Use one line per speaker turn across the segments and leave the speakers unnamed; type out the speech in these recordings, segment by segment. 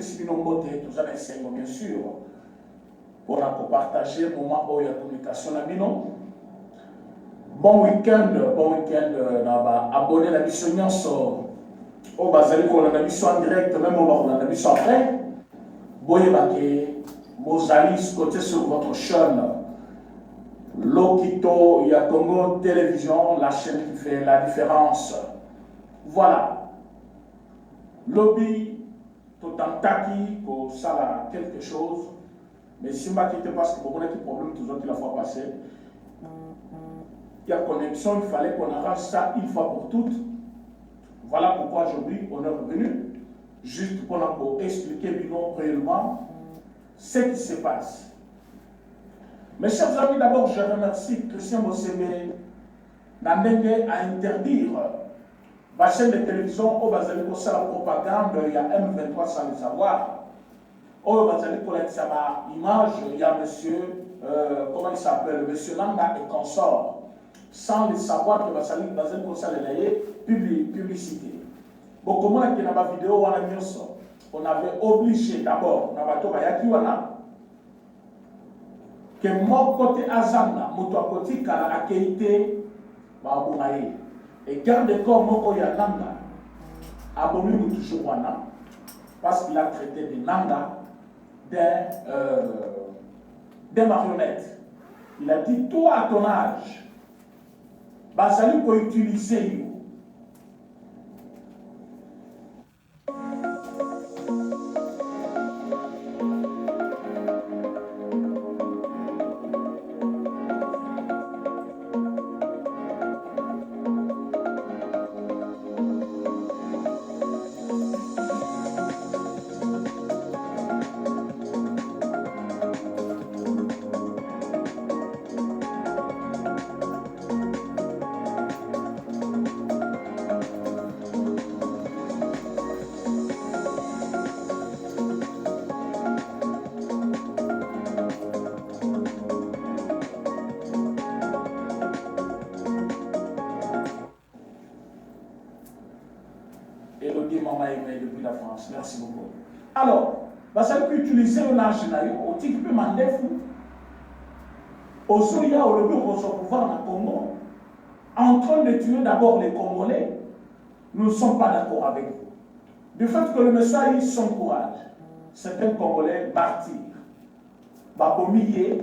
pesi bino mbote tozala esengo bien sûr mpona kopartage moment oyo ya communication na bino. Bon week-end na baabonné na biso nyonso oyo bazali kolanda biso en direct même oyo bakolanda biso après boyebake bozali côté sur votre chaîne Lokito ya Congo Télévision, la chaîne qui fait la différence. Voilà. Lobby, Totantaki, pour ça quelque chose. Mais si je quitte parce que vous avez des problèmes toujours la fois passée, il y a connexion, il fallait qu'on arrange ça une fois pour toutes. Voilà pourquoi aujourd'hui on est revenu, juste pour expliquer réellement ce qui se passe. Mes chers amis, d'abord je remercie Christian Bossébé Nandenge à interdire la chaîne de télévision où vous allez pour la propagande, il y a M23 sans le savoir. Où vous allez pour l'image, il y a monsieur, comment il s'appelle, monsieur Langa et consort, sans le savoir que vous allez pour ça les publicité. Bon, comment est-ce que dans la vidéo on avait obligé d'abord, dans la vidéo, que mon côté azanga, mon côté kala akeite, babumaye. Et garde corps mon côté nanga, abomi toujours wana, parce qu'il a traité de nanga des marionnettes. Il a dit toi à ton âge, basali pour utiliser you. Depuis la France. Merci beaucoup. Alors, ça peut utiliser un âge au type de mandef. Au Soya, au bureau au pouvoir dans le Congo, en train de tuer d'abord les Congolais, nous ne sommes pas d'accord avec vous. Du fait que le message a eu son courage, c'est un Congolais martyr. Babomiye,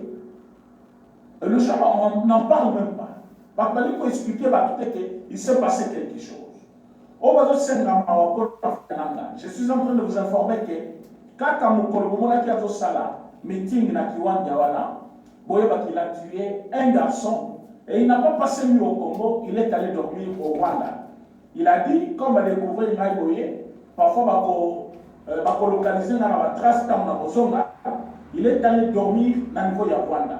le chef, on n'en parle même pas. Il faut expliquer qu'il s'est passé quelque chose. Je suis en train de vous informer que quand meeting na Kiwanja wana, il a tué un garçon et il n'a pas passé nuit au Congo, il est allé dormir au Rwanda. Il a dit, comme on a découvert parfois il localiser dans la trace il est allé dormir dans le niveau de Rwanda.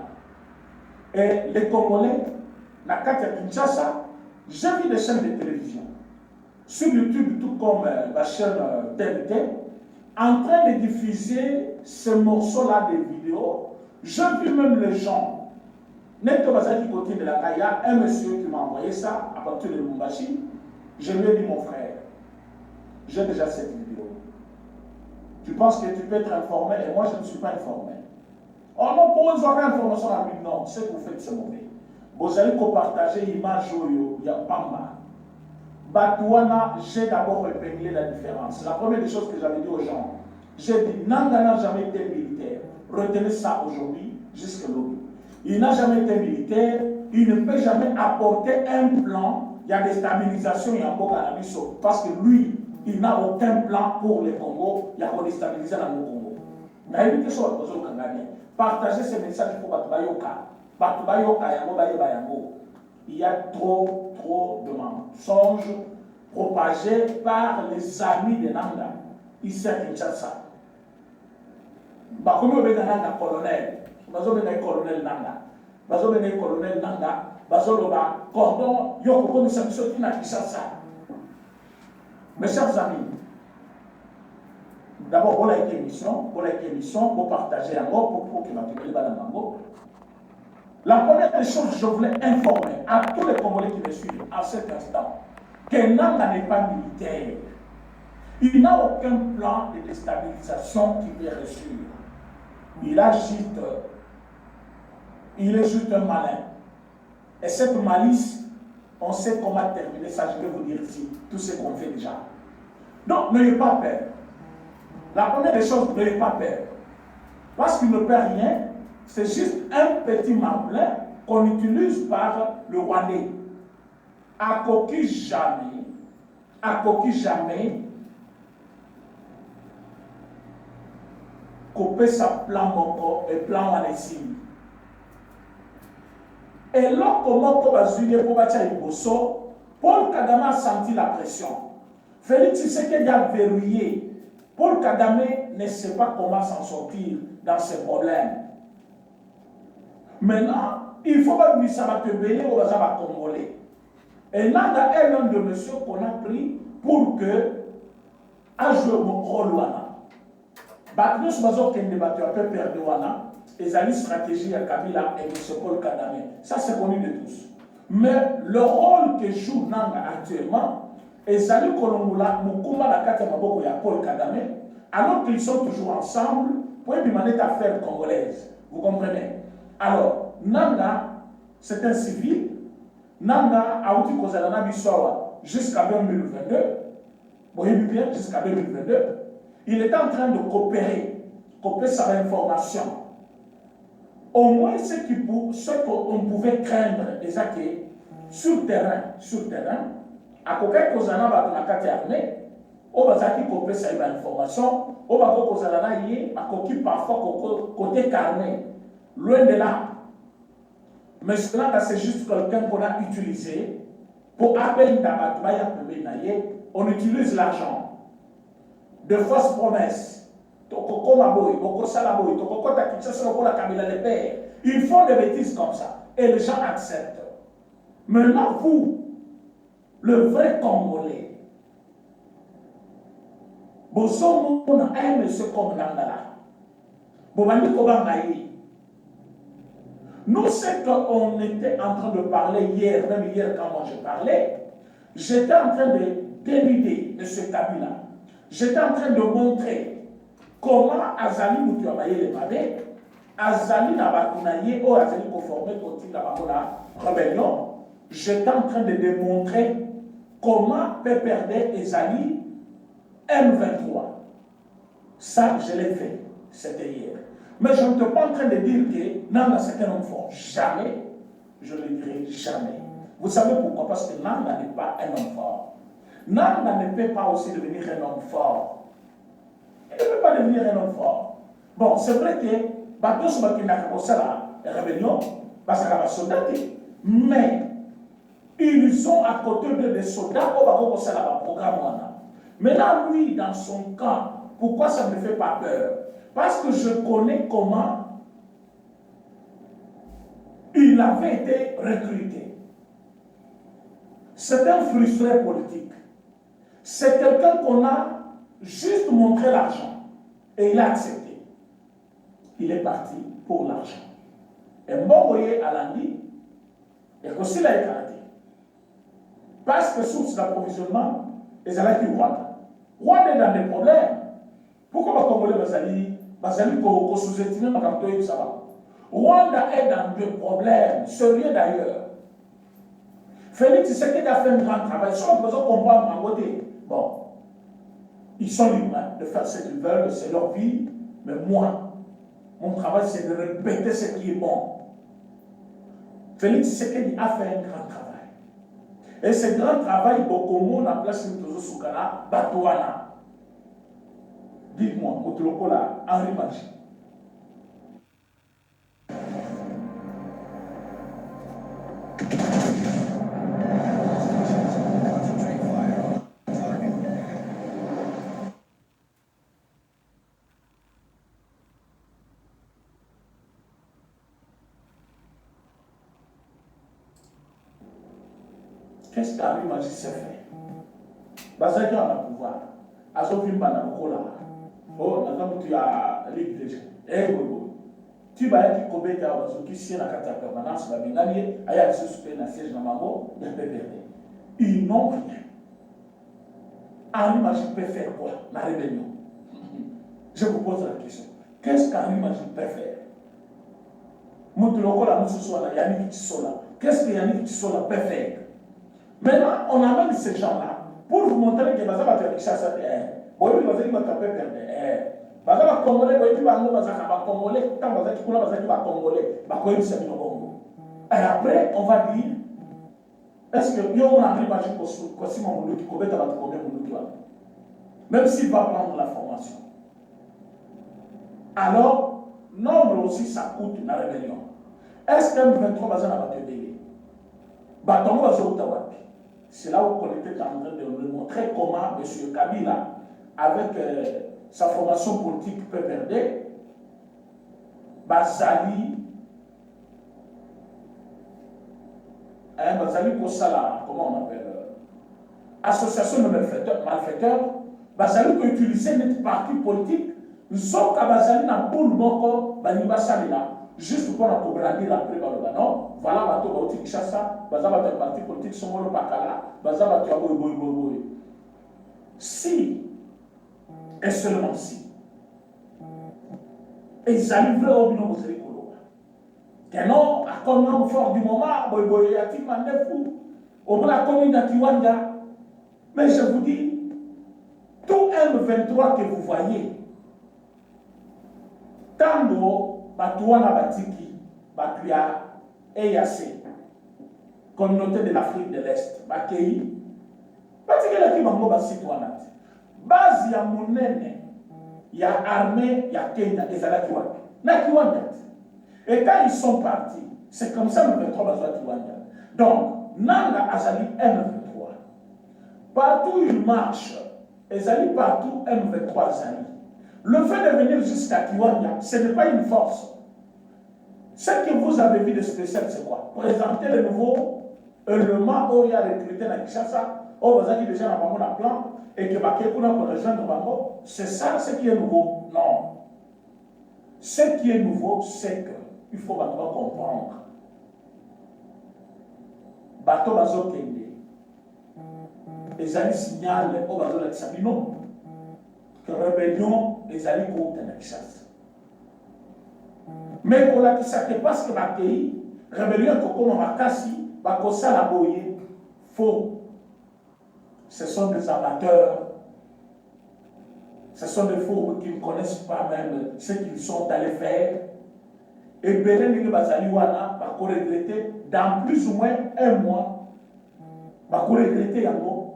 Et les Congolais, na Katia Kinshasa, j'ai vu des chaînes de télévision sur YouTube, tout comme la chaîne TNT, en train de diffuser ce morceau-là de vidéos. J'ai vu même les gens. Neto Bazaki côté de la Kaya, un monsieur qui m'a envoyé ça à partir de Lumbashi. Je lui ai dit, mon frère, j'ai déjà cette vidéo. Tu penses que tu peux être informé et moi je ne suis pas informé. Oh non, pour eux, ils auraient information à lui. Non, ce que vous faites, c'est mauvais. Vous allez partager l'image, il y a Pamba. Batouana, j'ai d'abord épinglé la différence. La première des choses que j'avais dit aux gens, j'ai dit, Nanga n'a jamais été militaire. Retenez ça aujourd'hui, jusqu'à l'aujourd'hui. Il n'a jamais été militaire, il ne peut jamais apporter un plan. Il y a des stabilisations, il y a un beau cannabis, parce que lui, il n'a aucun plan pour le Congo, il y a qu'on déstabilise dans le Congo. Mais il y a chose partagez ces messages pour Batubayoka. Batubayoka, Yango. Il y a trop de mensonges propagés par les amis de Nanga. Ici à Kinshasa. Bakomi Nanga colonel. Bazobena colonel Nanga. Bazobena colonel Nanga. Bazoloba cordon yoko comme ça sorti na Kinshasa. Mes chers amis, d'abord pour la émission, pour partager un mot, pour que ma banango. La première des choses, je voulais informer à tous les Congolais qui me suivent à cet instant que Nanga n'est pas militaire. Il n'a aucun plan de déstabilisation qui peut réussir. Il est juste un malin. Et cette malice, on sait comment terminer ça, je vais vous dire ici, tout ce qu'on fait déjà. Donc, n'ayez pas peur. La première des choses, n'ayez pas peur. Parce qu'il ne perd rien, c'est juste un petit marblin qu'on utilise par le Rwandais. À coquille jamais, couper sa plan moko et plan wanesimi. Et là, comment on va juger pour bâtir les bossos, Paul Kagame a senti la pression. Félix Tshisekedi a verrouillé. Paul Kagame ne sait pas comment s'en sortir dans ces problèmes. Maintenant, il faut pas que ça va te bénir ou ça va congolais. Et là, il y a un homme de monsieur qu'on a pris pour que a joué mon rôle. Nous sommes un débatteur peu perdu. Et la stratégie à Kabila et M. Paul Kagame. Ça, c'est connu de tous. Mais le rôle que joue Nanga actuellement, et Zali Kolongoula, Moukouma, la Kata Maboko et Paul Kagame, alors qu'ils sont toujours ensemble pour une affaire congolaise. Vous comprenez? Alors, Nanga, c'est un civil. Nanga a outil Kozalana Bissawa jusqu'à 2022. Vous voyez bien, jusqu'à 2022. Il est en train de coopérer sa information. Au moins, ce qu'on pouvait craindre, c'est que sur terrain, à côté de Kozana, à côté armée, on va copier sa information, on va Kozana à côté parfois côté carnet, loin de là. Mais cela, c'est juste quelqu'un qu'on a utilisé pour appeler on utilise l'argent de fausses promesses. Ils font des bêtises comme ça et les gens acceptent. Maintenant, vous, le vrai Congolais, vous aimez ce Congolais. Nous, c'est qu'on était en train de parler hier, même hier quand moi je parlais, j'étais en train de dénider de ce Kabila. J'étais en train de montrer comment Azali Moutiabaye les pavés, Azali Nabakunaye, ou Azali conformé au titre de la rébellion. J'étais en train de démontrer comment PPRD et Zali M23. Ça, je l'ai fait. C'était hier. Mais je ne suis pas en train de dire que Nanga c'est un homme fort. Jamais. Je ne le dirai jamais. Vous savez pourquoi? Parce que Nanga n'est pas un homme fort. Nanga ne peut pas aussi devenir un homme fort. Il ne peut pas devenir un homme fort. Bon, c'est vrai que Batos Bakina la rébellion, parce qu'il y a des soldats, mais ils sont à côté de des soldats au programme. Maintenant, lui, dans son camp, pourquoi ça ne me fait pas peur? Parce que je connais comment il avait été recruté. C'est un frustré politique. C'est quelqu'un qu'on a juste montré l'argent. Et il a accepté. Il est parti pour l'argent. Et Mbogoye Alandi, et aussi l'a écarté. Parce que source d'approvisionnement, ils allaient du Rwanda. Rwanda est dans des problèmes. Pourquoi les Congolais Bazali pour sous-estimer ma capteur et ça va. Rwanda est dans des problèmes, sérieux d'ailleurs. Félix Tshisekedi a fait un grand travail. Si on peut comprendre en côté, bon, ils sont libres de faire ce qu'ils veulent, c'est leur vie. Mais moi, mon travail, c'est de répéter ce qui est bon. Félix Tshisekedi a fait un grand travail. Et ce grand travail, beaucoup de monde en place de Soukana, Batouana. Dites-moi, Motolokola, Henri Magie. Qu'est-ce qu'Henri Magie s'est fait? Bazaki a le pouvoir. Azofimba na Mokola. Oh, tu as Ligue des gens. Eh, tu vas être combien qui sied dans la permanence, la Bengalier, il y a des suspects dans le siège de Mambo, il y a PPRD. Ils n'ont rien. Henri Magique peut faire quoi? La rébellion. Je vous pose la question. Qu'est-ce qu'Henri Magique peut faire? Qu'est-ce que Yannick Tissola peut faire? Maintenant, on amène ces gens-là pour vous montrer que Baza va te faire ça. Oui, Baza va te faire perdre. Baza va Congolais, oui, Baza va Congolais, quand Baza qui coule, Baza qui va Congolais, et après, on va dire, est-ce que yo on arrive à dire que si mon monde qui commet à combien de monde même s'il va prendre la formation. Alors, nombre aussi ça coûte la rébellion. Est-ce que M23 Baza va te béler? Batongo va se utawapi. C'est là où on était en train de nous montrer comment M. Kabila, avec sa formation politique PPRD, Bazali Kosala, comment on appelle, association de malfaiteurs, Bazali peut utiliser notre parti politique, sauf qu'à Bazali n'a pas le mot, juste pour qu'on brandir après le non, voilà, bateau politique Chassa, Bazali un parti politique, son le Bakala, Bazali boy. Si, et seulement si, ils arriveraient au bilan de que non, à combien fort du moment, boy, à qui m'a fou, au moins la commune d'Atiwanda. Mais je vous dis, tout M23 que vous voyez, Tango, Batouana Batiki, Batuya, EAC, communauté de l'Afrique de l'Est, Bakei, Batiki la qui bango basitouana. Base ya monene, ya armée, ya Kenya, et ça la Kiwanda. Na Kiwanda. Et quand ils sont partis, c'est comme ça le 23 Bazoua Kiwanda. Donc, Nanga Azali M23. Partout où ils marchent, Azali partout M23 Azali. Le fait de venir jusqu'à Kiwanda, ce n'est pas une force. Ce que vous avez vu de spécial, c'est quoi? Présenter le nouveau élément où il y a recruté dans Kinshasa, où vous avez déjà un plan, et que Bakekuna pour rejoindre Bango. C'est ça ce qui est nouveau? Non. Ce qui est nouveau, c'est que il faut comprendre. Bateau Bazo Kende. Les alliés signalent au Bazo de Sabino que rébellion, les alliés contre la chasse. Mais pour la Kissa, parce que ma pays, rébellion, comme Makasi, Bakosa la Boye, faux. Ce sont des amateurs. Ce sont des faux qui ne connaissent pas même ce qu'ils sont allés faire. Et Belen Bazaliwana va regretter dans plus ou moins un mois. Va regretter Yango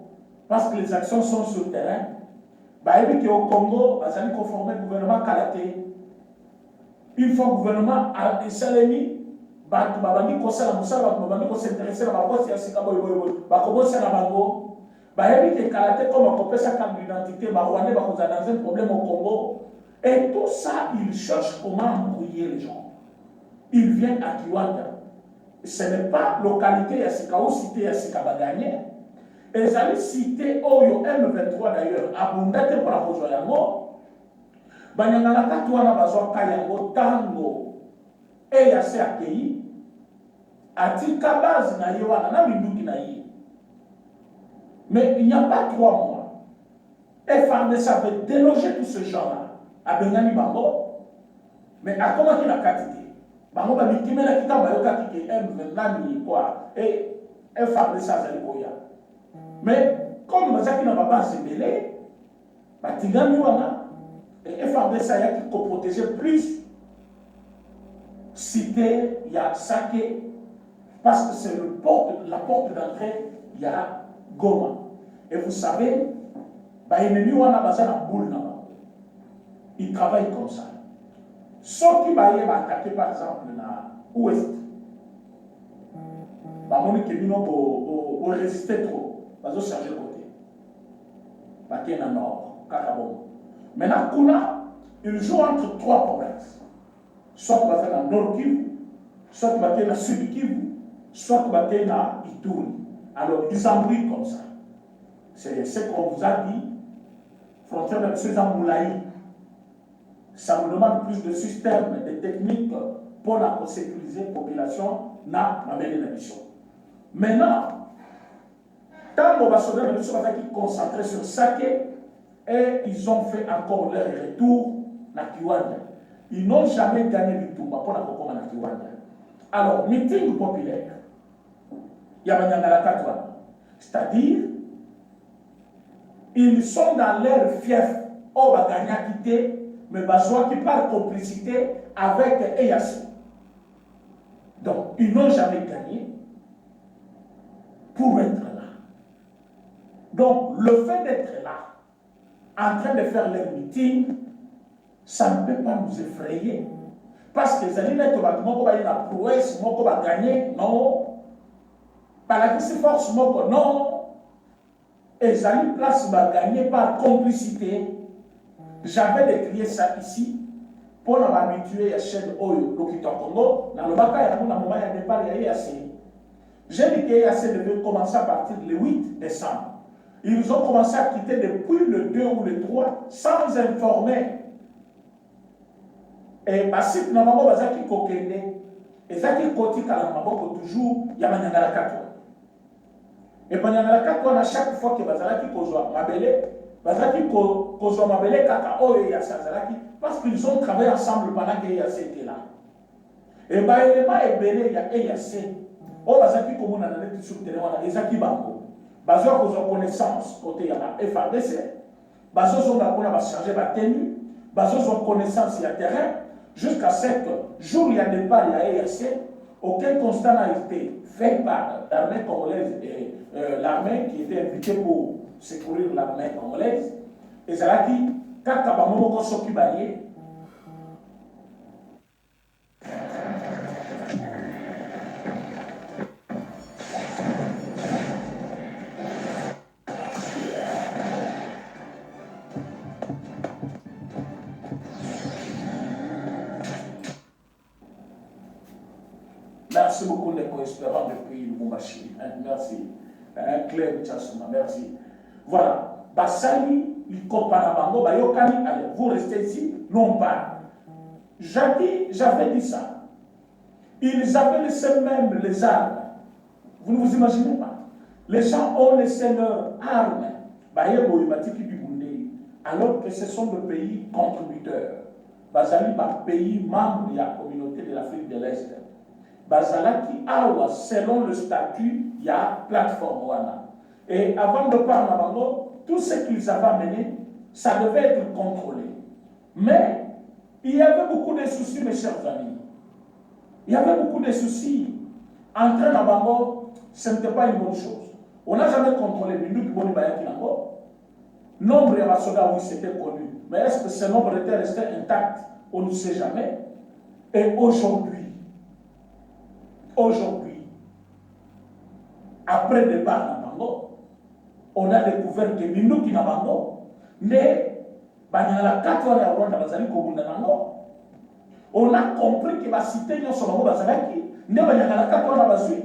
parce que les actions sont sur le terrain. Au Congo, Bazali conformer le gouvernement Kalaté. Une fois le gouvernement a Salemi, Babandi Kosala Moussa, Babandi s'intéresser à la bosse et à Sikaboy, Bakobosa Nabango. Bayebi Kalaté comme un copé sa carte d'identité, Barouane, Bakosa dans un problème au Congo. Et tout ça, ils cherchent comment embrouiller les gens. Il vient à Kiwanda. Ce n'est pas localité Yassika ou cité Yassika Bagagné. Ils allaient citer Oyo M23 d'ailleurs, abondate pour la Bojoyango. Banyangalaka Tuana Bazoa Kayango, Tango, et Yassé Akei, Atika base na Yewana, na Minduki na Ye. Mais il n'y a pas 3 mois. FRDC avait délogé tous ces gens-là à Bengani Bango. Mais à comment il a quitté? Bango ba mikimela kita bayoka ki M23 quoi et FRDC azali koya. Mais comme bazaki na baba sebele batingami wana et FRDC a qui protéger plus cité ya Sake parce que c'est la porte d'entrée ya Goma. Et vous savez ba ennemi wana bazana boule na ba. Ils travaillent comme ça. Ceux qui va attaquer par exemple dans l'ouest, ils résister trop, ils vont changer de côté. Ils vont dans le nord, Kakabon. Maintenant, ils jouent entre 3 provinces. Soit ils vont dans le nord Kivu, soit ils vont dans le sud Kivu, soit ils vont dans Ituri. Alors, ils embrouillent comme ça. C'est ce qu'on vous a dit, frontière de M. Moulaï. Ça me demande plus de systèmes, de techniques pour la sécuriser la population, n'a ma belle mission. Maintenant, quand on va se donner qui concentré sur Sake, et ils ont fait encore leur retour na Kiwanja. Ils n'ont jamais gagné du tout pour la Kokoma na Kiwanja. Alors, meeting populaire, il y a Banyangala Katwa. C'est-à-dire, ils sont dans leur fief, au Baganya quitté, mais Bazoua qui par complicité avec EAC. Donc, ils n'ont jamais gagné pour être là. Donc, le fait d'être là, en train de faire leur meeting, ça ne peut pas nous effrayer. Parce que les alliés ont la prouesse, ils vont gagner, non. Par la force, non. Et les alliés place va gagner par complicité. J'avais décrié ça ici pour m'habituer à la chaîne Oyo, l'Occitan Congo. Dans le Baka, il y a un moment de départ, il y a EAC. J'ai dit que EAC devait commencer à partir du 8 décembre. Ils ont commencé à quitter depuis le 2 ou le 3 sans informer. Et parce que normalement, bazaki kokende, et zaki koti kala maboko toujours, il y a Banyangala Katwa. Et Banyangala Katwa, à chaque fois que bazalaki kozwa mabele, bazaki kozwa mabele kaka oyo ya sazalaki, parce qu'ils ont travaillé ensemble pendant que EAC était là. Et bah élément est belé, il y a EAC. Oh bazaki komona na net sur terrain wana ezaki bango. Bazwa kozwa connaissance côté ya FARDC. Bazwa zonga kona ba changer ba tenue, bazwa zonga connaissance ya terrain. Jusqu'à 7 jours, il y a départ, il y a ERC, aucun constat n'a été fait par l'armée congolaise et l'armée qui était invitée pour secourir l'armée congolaise. Et c'est là qui, quand Kabamoko s'occupe d'aller, merci beaucoup les co-espérants depuis Lubumbashi. Merci. Claire Tchassouma, merci. Voilà. Basali, il compare Bango, Bayokani, allez, vous restez ici, non pas. J'avais dit ça. Ils avaient laissé même les armes. Vous ne vous imaginez pas. Les gens ont laissé leurs armes. Alors que ce sont des pays contributeurs. Basali, pays membre de la communauté de l'Afrique de l'Est. Bazalaki awa, selon le statut, il y a plateforme wana. Et avant de parler à Bango, tout ce qu'ils avaient amené, ça devait être contrôlé. Mais il y avait beaucoup de soucis, mes chers amis. Il y avait beaucoup de soucis. Entrer à Bango, ce n'était pas une bonne chose. On n'a jamais contrôlé Bindu Boni Bayaki Nango. Nombre de soldats, oui, c'était connu. Mais est-ce que ce nombre était resté intact? On ne sait jamais. Et aujourd'hui, après le départ de Bango, on a découvert que Bindu Kinabango, on a compris que la cité de Bango Bazalaki, ne Banyangala Katwana Bazui.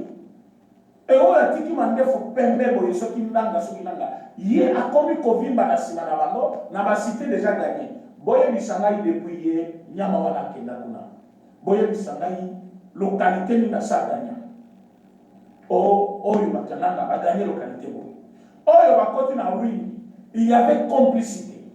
Et on a dit qu'il m'a dit faut pembe boye soki ndanga soki ndanga. Yé a commis kovimba na sima na bango na ba cité déjà gagné. Boye bisangai depuis yé nyama wana kenda kuna. Boye bisangai localité ni na sa gagné. Oyo bakananga ba gagné localité boye. Oyo bakoti na ruine. Il y avait complicité.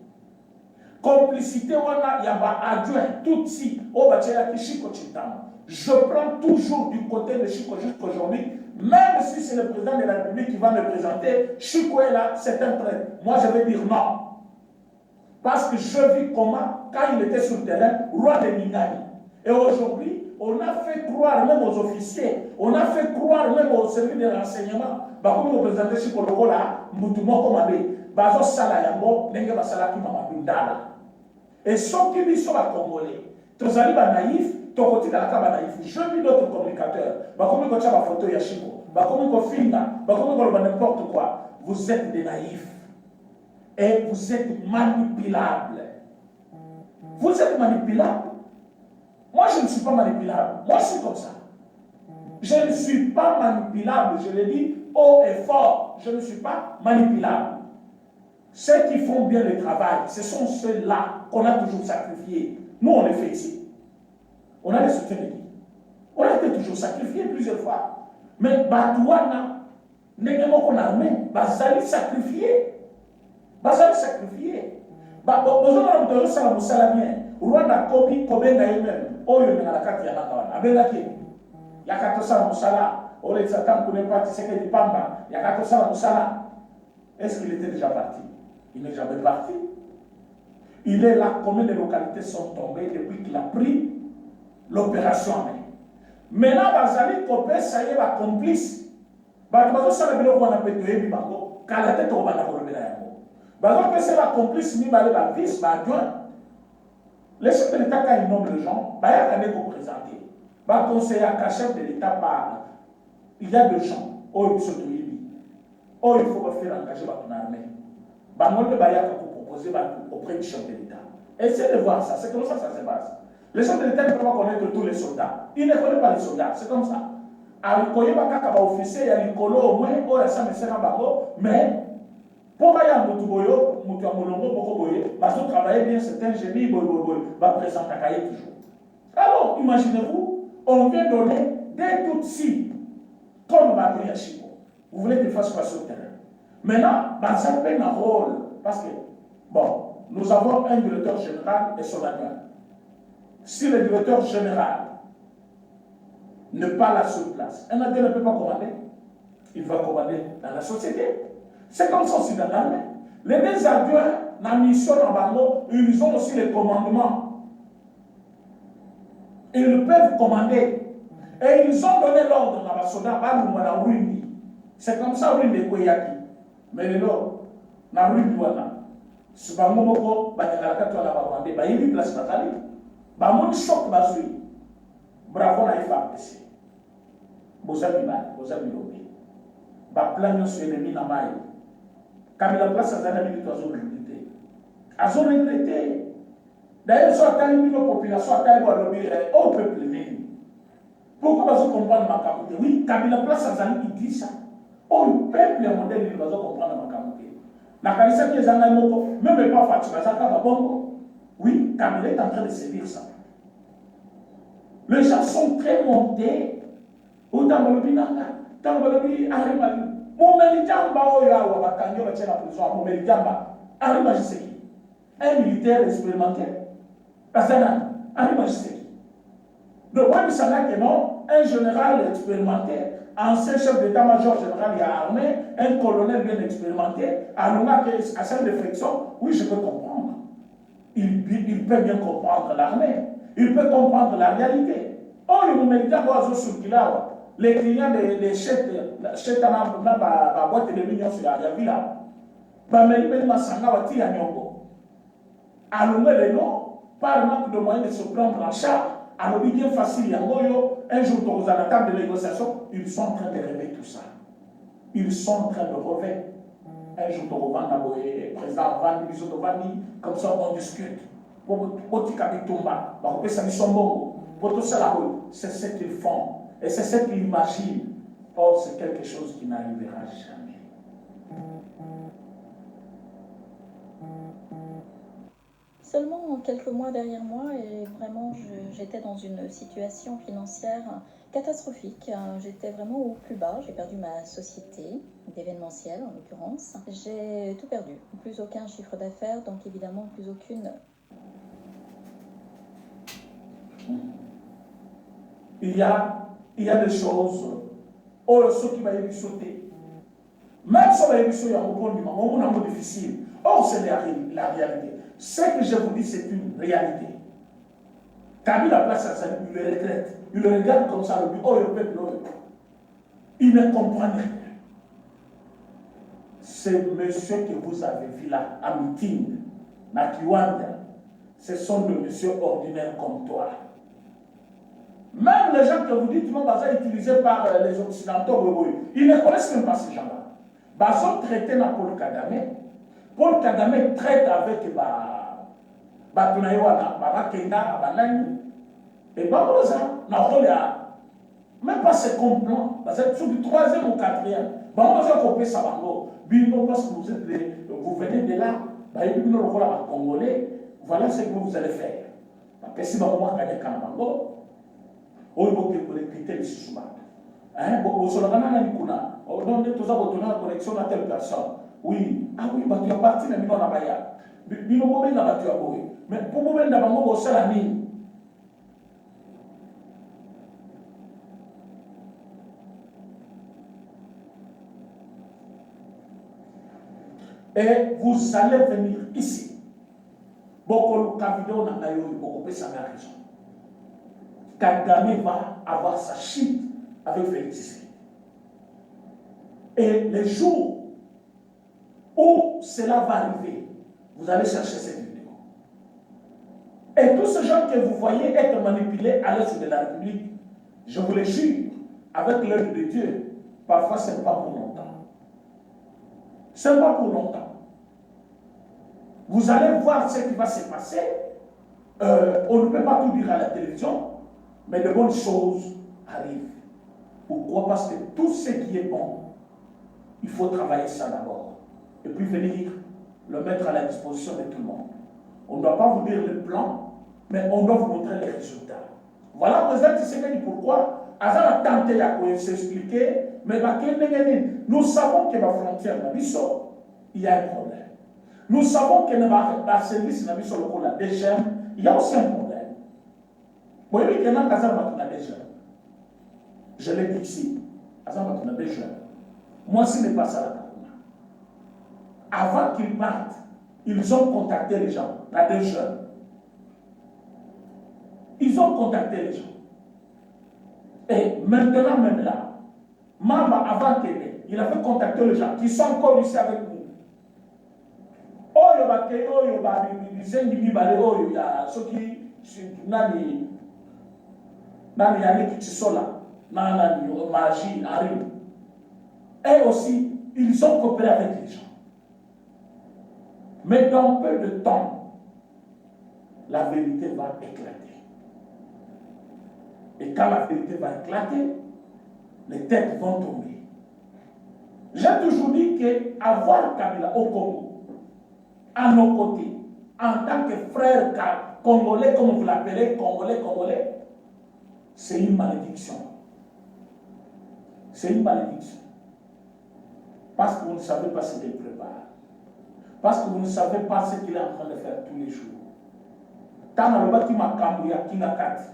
Complicité wana ya ba adjoint tout si o bachela kishiko chitama. Je prends toujours du côté de Chico jusqu'aujourd'hui. Même si c'est le président de la République qui va me présenter, Chico est là, c'est un traître. Moi, je vais dire non. Parce que je vis comment, quand il était sur le terrain, roi de Minani. Et aujourd'hui, on a fait croire même aux officiers, on a fait croire même aux services de renseignement, comme le président Chico Lokola, Moutouma Komabé, Bazo Salayango, Nenge Basalaki Mamadou Dala. Et ceux qui sont à Congolais, tous les naïfs, je vis d'autres communicateurs. Photo Yashiko, n'importe quoi. Vous êtes des naïfs. Et vous êtes manipulables. Vous êtes manipulables. Moi, je ne suis pas manipulable. Moi, je suis comme ça. Je ne suis pas manipulable. Je le dis haut et fort. Je ne suis pas manipulable. Ceux qui font bien le travail, ce sont ceux-là qu'on a toujours sacrifiés. Nous, on les fait ici. On a les soutiens de qui? On a été toujours sacrifié plusieurs fois. Mais Batouana, ndenge moko na armée bazali sacrifié. Bazali sacrifié. Bozomona moto ozosala mosala bien. Rwanda kobi kobenga ye même. Oyo ndenge na kati ya nanga wana. Abengaki. Yaka tosala mosala. Olekisa tant qu'on n'est pas Tshisekedi Pamba. Yaka tosala mosala. Est-ce qu'il était déjà parti? Il n'est jamais parti. Il est là. Combien de localités sont tombées depuis qu'il a pris l'opération en main? Maintenant, bazali kopé ça y est va complice. Bato sala bilo ko na peto yebi bango. Kala tete ko bana ko lobela yango. Bazo pese la complice mi balé ba vice ba adjoint. Les chefs de l'État quand ils nomment les gens, bah ya kane ko présenter. Ba conseiller à chef de l'État parle. Il y a des gens oh ils sont yebi. Oh il faut faire engager ba ton armée. Ba ngolbe ba ya ko proposer auprès du chef de l'État. Essayez de voir ça, c'est comme ça se passe. Les chefs de l'État ne peuvent pas connaître tous les soldats. Ils ne connaissent pas les soldats, c'est comme ça. Il y a des officiers, il y a des colos au moins, il y a des mais pour aller à Moutouboyo, Moutouamolongo, parce que travailler bien, c'est un génie, va présenter à Kaye toujours. Alors, imaginez-vous, on vient donner des Tutsis comme Bagri à Chico. Vous voulez qu'il fasse quoi sur le terrain? Maintenant, ça peine un rôle, parce que, bon, nous avons un directeur général et son adjoint. Si le directeur général n'est pas là sur place, un adjoint ne peut pas commander. Il va commander dans la société. C'est comme ça aussi dans l'armée. Les deux adjoints, dans la mission en Bango, ils ont aussi les commandements. Ils peuvent commander. Et ils ont donné l'ordre dans la soda, c'est comme ça Windi Koyaki. Mais le nom, na Windi wana. Si Bango Moko, Banyakalaka, la Bawande, Bayi place Nathalie. Bamon choc bazui. Bravo na FAPC. Bozami Lobe. Ba plan sur l'ennemi na mai. Comme la place à la minute à zone regrettée. À zone regrettée. D'ailleurs, soit quand il y a une population, quand il y a au peuple même. Pourquoi vous comprendre ma camouflage? Oui, quand la place à Zani, il dit ça. Oh, le peuple est modèle, il va comprendre ma camouflage. La qualité qui est en Moko, même pas Fatima, ça va bon. Oui, Kabila est en train de sévir ça. Les gens sont très montés. Autant que le binanga, tant que le binanga, mon médicament, la prison, mon médicament, arrive à Jiseki. Un militaire expérimenté, Azana, arrive à Jiseki. Donc, moi, je savais que non, un général expérimenté, ancien chef d'état-major général et armée, un colonel bien expérimenté, à cette réflexion, oui, je peux comprendre. Il peut bien comprendre l'armée. Il peut comprendre la réalité. Oh, il me dit d'abord sur Kilawa. Les clients des chefs dans la boîte de l'Union sur la villa. Bameli Masanga Wati à Nyongo. Alors, les noms, par manque de moyens de se prendre en charge, alors bien facile, un jour dans la table de négociation, ils sont en train de rêver tout ça. Ils sont en train de rêver. Un jour, le président Vandi, bisous de Vandi, comme ça on discute. C'est ce qu'ils font. Et c'est ce qu'ils imaginent. Or, c'est quelque chose qui n'arrivera jamais.
Seulement quelques mois derrière moi et vraiment j'étais dans une situation financière catastrophique. J'étais vraiment au plus bas. J'ai perdu ma société d'événementiel en l'occurrence. J'ai tout perdu. Plus aucun chiffre d'affaires, donc évidemment plus aucune.
Il y a des choses. Oh, ceux qui m'ont sauté. Même si on a sauté, on a un peu difficile. Or, c'est la réalité. Ce que je vous dis, c'est une réalité. Kabila place à ça, il le regrette. Il le regarde comme ça, il dit, oh, le peuple, il ne comprend rien. Ces messieurs que vous avez vu là, à meeting, à Kiwanda, ce sont des messieurs ordinaires comme toi. Même les gens que vous dites, non, utilisés par les Occidentaux, ils ne connaissent même pas ces gens-là. Ils ont traité dans Paul Kagame. Paul Kagame traite avec même pas ses complants, parce que sur le troisième ou quatrième, parce que vous venez de là, Congolais, voilà ce que vous allez faire. Parce que si vous avez un Kanamango, on va recruter les sous-marins. Hein, donc, tout ça, vous la connexion à telle personne. Oui, ah oui, bah, tu as parti, mais non, Nabaya. Bino Bobe n'a pas tu as beau. Mais pour Bobe n'a pas beau, c'est la mine. Et vous allez venir ici. Beaucoup de vidéo n'a pas eu beaucoup de sa raison. Kagame va avoir sa chute avec Félix Tshisekedi. Et les jours où cela va arriver, vous allez chercher cette vidéo. Et tous ces gens que vous voyez être manipulés à l'est de la République, je vous le jure, avec l'œil de Dieu, parfois ce n'est pas pour longtemps. Ce n'est pas pour longtemps. Vous allez voir ce qui va se passer. On ne peut pas tout dire à la télévision, mais de bonnes choses arrivent. Pourquoi? Parce que tout ce qui est bon, il faut travailler ça d'abord. Et puis venir le mettre à la disposition de tout le monde. On ne doit pas vous dire le plan, mais on doit vous montrer les résultats. Voilà, président Tshisekedi, pourquoi Azan a tenté de s'expliquer, mais nous savons que la frontière, il y a un problème. Nous savons que le service sur le DGM, il y a aussi un problème. Vous voyez qu'il y a un DGM. Je l'ai dit ici, Azan a DGM. Moi, ce n'est pas ça la Kaduna. Avant qu'ils partent, ils ont contacté les gens, la DGM. Ils ont contacté les gens. Et maintenant, même là, Mamba, avant qu'il il avait contacté les gens qui sont encore ici avec nous. Oyo bake oyo ba bizengi mibale oyo ya soki nani yani kitisola nani magie arrive. Et aussi ils ont coopéré avec les gens. Mais dans peu de temps, la vérité va éclater. Et quand la vérité va éclater, les têtes vont tomber. J'ai toujours dit qu'avoir Kabila au Congo, à nos côtés, en tant que frère congolais, comme vous l'appelez, congolais, c'est une malédiction. C'est une malédiction. Parce que vous ne savez pas ce qu'il prépare. Parce que vous ne savez pas ce qu'il est en train de faire tous les jours. Tant que vous avez Kambuya Kinakati,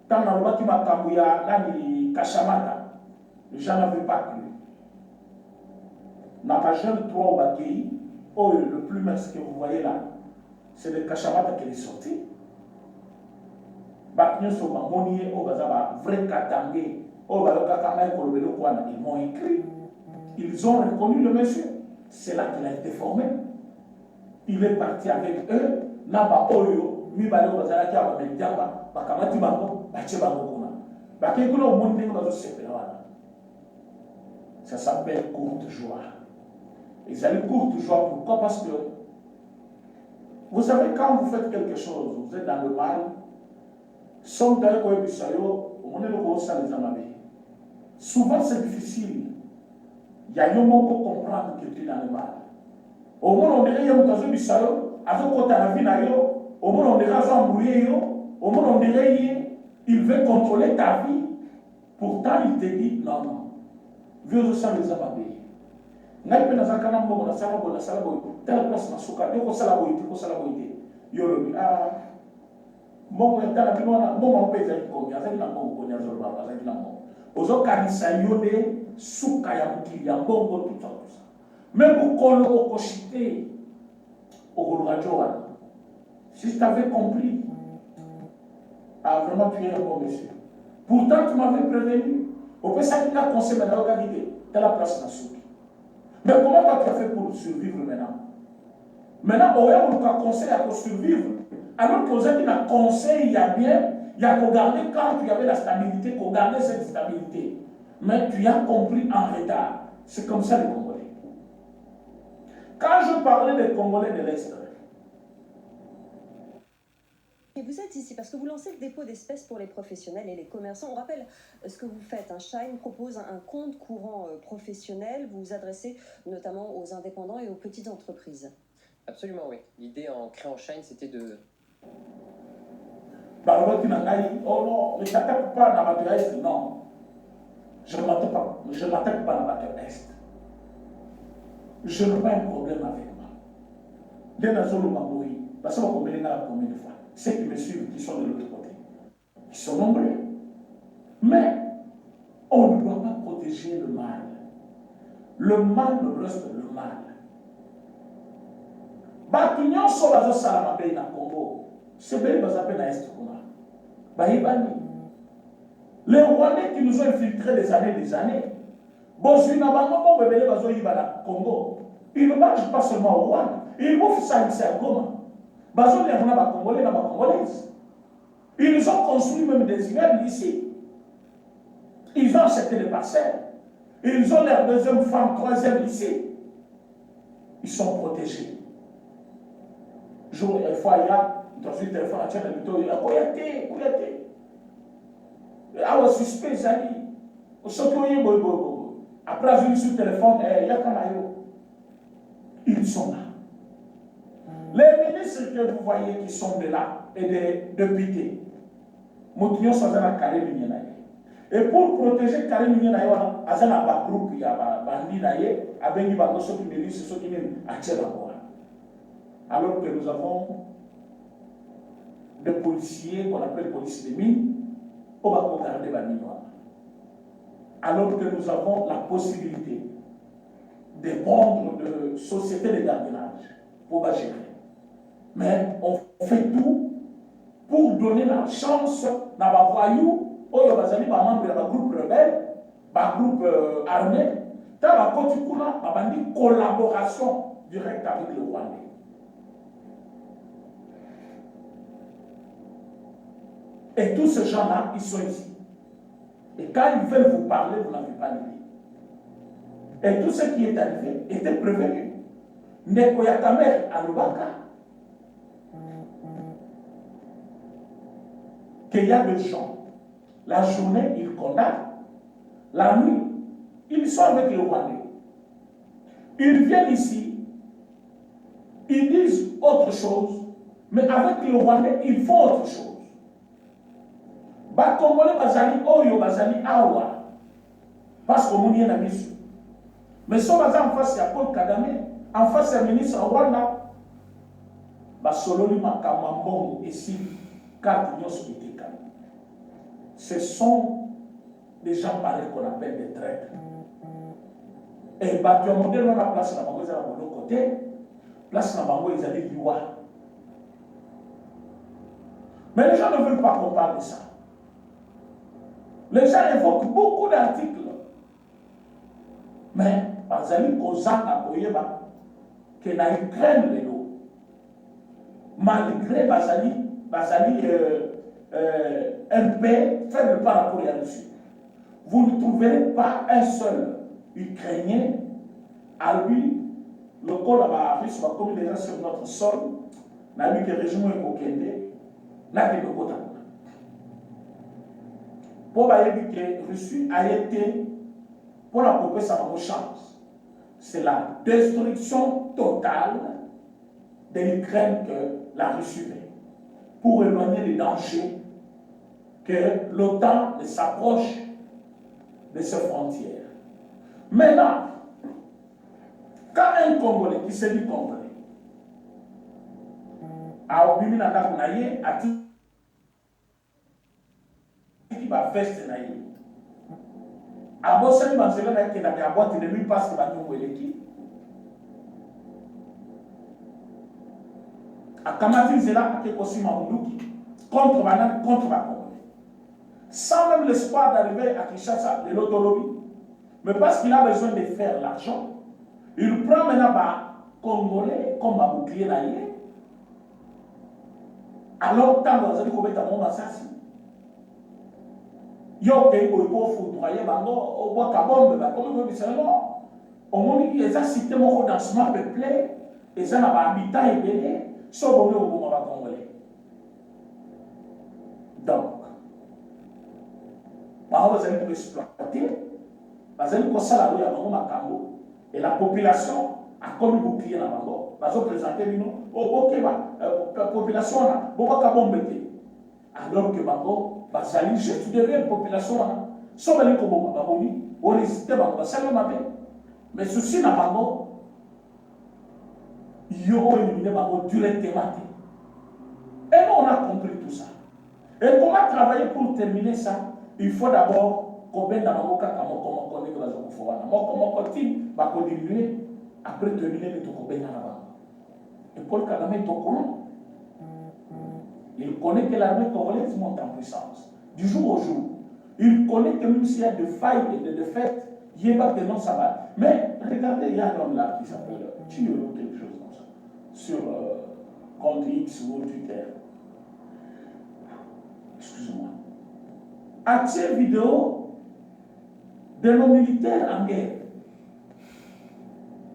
tant que vous avez Kambuya Nani Kashamata, les gens n'avaient pas cru. Dans ma jeune 3 au Bakei, le plus mince que vous voyez là, c'est le Kashamata qui est sorti. Ils m'ont écrit. Ils ont reconnu le monsieur. C'est là qu'il a été formé. Il est parti avec eux. Naba Oyo, Mibalo Bazalaki Abamediamba, Bakamati Bango, Bachebango. Bakekulo Monde Bazo Sepelwana. Ça s'appelle courte joie. Ils allaient courte joie. Pourquoi? Parce que vous savez, quand vous faites quelque chose, vous êtes dans le mal, souvent c'est difficile. Il y a un moment pour comprendre que tu es dans le mal. Au moment où on dirait qu'il y a un bisayo, avec la vie, au moment où on dirait qu'il y a un embrouillé, au moment où on dirait qu'il veut contrôler ta vie, pourtant il te dit non, non. Vieux ça les amabés. N'a pas dans un canal bon, la salle bonne, telle place na souka, yo ko sala boité. Yo le ah mon est dans la binoana, mon pèse comme ya zali na mon ko nya zorba, zali na mon. Ozo kanisa yode souka ya mukili ya bongo tout ça. Même pour qu'on le cochité au Johan. Si tu avais compris, ah vraiment tu es un bon monsieur. Pourtant tu m'avais prévenu. Au peut ça qu'il a conseillé maintenant regardez, t'as la place na souka. Mais comment tu as fait pour survivre maintenant? Maintenant, on a un conseil à survivre. Alors que vous avez un conseil, il y a bien, il y a qu'à garder quand tu avais la stabilité, qu'à garder cette stabilité. Mais tu as compris en retard. C'est comme ça les Congolais. Quand je parlais des Congolais de l'Est,
et vous êtes ici parce que vous lancez le dépôt d'espèces pour les professionnels et les commerçants. On rappelle ce que vous faites. Shine propose un compte courant professionnel. Vous vous adressez notamment aux indépendants et aux petites entreprises.
Absolument, oui. L'idée en créant Shine, c'était de...
Oh non, ne t'attaque pas dans ma non. Je ne m'attaque pas dans la terre Est. Je n'ai pas un problème avec moi. Dès dans le Maboui, parce qu'on combien de fois. Ceux qui me suivent, qui sont de l'autre côté, ils sont nombreux. Mais on ne doit pas protéger le mal. Le mal ne reste le mal. Batunion sur la zone Salamabé dans le Congo, c'est bien parce que na Est Kuna. Bahibani. Les Rwandais qui nous ont infiltrés des années. Bon, si nous avons bébé les bateaux Congo, ils ne marchent pas seulement au Rwanda, ils vont faire ça ici à Goma. Bateaux les Congolais, les Congolaises. Ils ont construit même des immeubles ici. Ils ont acheté des parcelles. Ils ont leur deuxième femme, troisième ici. Ils sont protégés. Jour, il faut aller dans une téléphone à Tchèque, il y a Koyate. Ah, ouais, suspect, Zali. Après, je suis sur le téléphone, il y a Kanayo. Ils sont là. Les ministres que vous voyez qui sont de là et des députés, Moutillon sont dans la carré Mignanaye. Et pour protéger carré Mignanaye, il y a un groupe, il y a un bandit, il y a un bandit, ceux qui milice, ceux qui viennent à Tchèque. Alors que nous avons des policiers qu'on appelle policiers de mine, on va regarder la mine. Alors que nous avons la possibilité de prendre de sociétés de gardiennage pour gérer. Mais on fait tout pour donner la chance à la voyou, aux membres de groupe rebelle, groupe armé, dans la collaboration directe avec le Rwandais. Et tous ces gens-là, ils sont ici. Et quand ils veulent vous parler, vous n'avez pas l'idée. Et tout ce qui est arrivé était prévenu. Nekoyakamer à Lubaka, qu'il y a des gens, la journée, ils condamnent, la nuit, ils sont avec le Rwandais. Ils viennent ici, ils disent autre chose, mais avec le Rwandais, ils font autre chose. Congolais bazali oyo bazali awa parce que mouni na misu. Mais si on va en face à Paul Kagame, en face à ministre Rwanda, basololi makamambongo ici carte nyos itika. Ce sont des gens pareils qu'on appelle des traîtres. Et tu as monté dans la place na bango za de l'autre côté, place na bango ils allaient liwa. Mais les gens ne veulent pas qu'on parle de ça. Les gens évoquent beaucoup d'articles. Mais, par exemple, que la Ukraine les lots. Malgré un paix faible par rapport à Russie. Vous ne trouverez pas un seul Ukrainien à lui, le col à Russie va comme déjà sur notre sol, n'a vu que le régime est coquetté, n'a que le côté. Pour dire que la Russie a été, pour la couper sa chance, c'est la destruction totale de l'Ukraine que la Russie fait, pour éloigner les dangers que l'OTAN s'approche de ses frontières. Maintenant, quand un Congolais qui se dit Congolais a obéi à Nakunaye, a dit qui va faire ce naïe. A bossé dans ce là qui n'a pas boîte de lui parce que va nous l'équipe. A Kamati Zela qui est aussi Mamoudouki contre Banane contre la Congolais. Sans même l'espoir d'arriver à Kinshasa de l'autolobie. Mais parce qu'il a besoin de faire l'argent, il prend maintenant Congolais comme un bouclier naïe. Alors, quand vous avez commis un assassin, yo ke ko foudroyer bango o bois kabombe ba comme vous dites non au monde ils ont cité mon dansement peuplé et ça n'a pas habitat et belé so bon au bon ba congolais donc par vous allez exploiter vous allez ko sala ya bango makambo et la population a comme bouclier na bango ba zo présenter bino o ok ba population na bo ba kabombe alors que bango basali juste derrière la population, so bali ko bomba babomi o résister ba basala mabe mais souci na bango yo éliminer bango directement. Et nous on a compris tout ça. Et comment travailler pour terminer ça? Il faut d'abord qu'on ait dans kaka moko moko ne bazo ko wana moko moko tim ba ko diminuer après terminer le to ko benga na ba. Et Paul Kagame est au courant. Il connaît que l'armée congolaise monte en puissance du jour au jour. Il connaît que même s'il y a de failles et de défaites, il n'y a pas de non, ça va. Mais regardez, il y a un homme là qui s'appelle Thio ou quelque chose comme ça, sur compte X ou Twitter. Excusez-moi. A-t-il vidéo de nos militaires en guerre?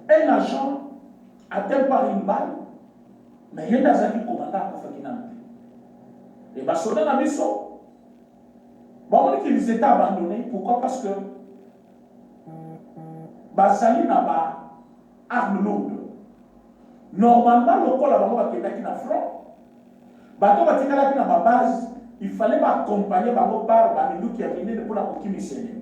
Un agent atteint par une balle, mais il y a des commandants qui font qu'il. Et bien, soldats dans mission, bon, qu'ils étaient abandonnés. Pourquoi? Parce que Basali n'a pas arme lourde. Normalement, le col avant va quitter na front. Bateau va tirer la ma base. Il fallait m'accompagner par mon par Bamilou qui a venu pour la coquille missionnaire.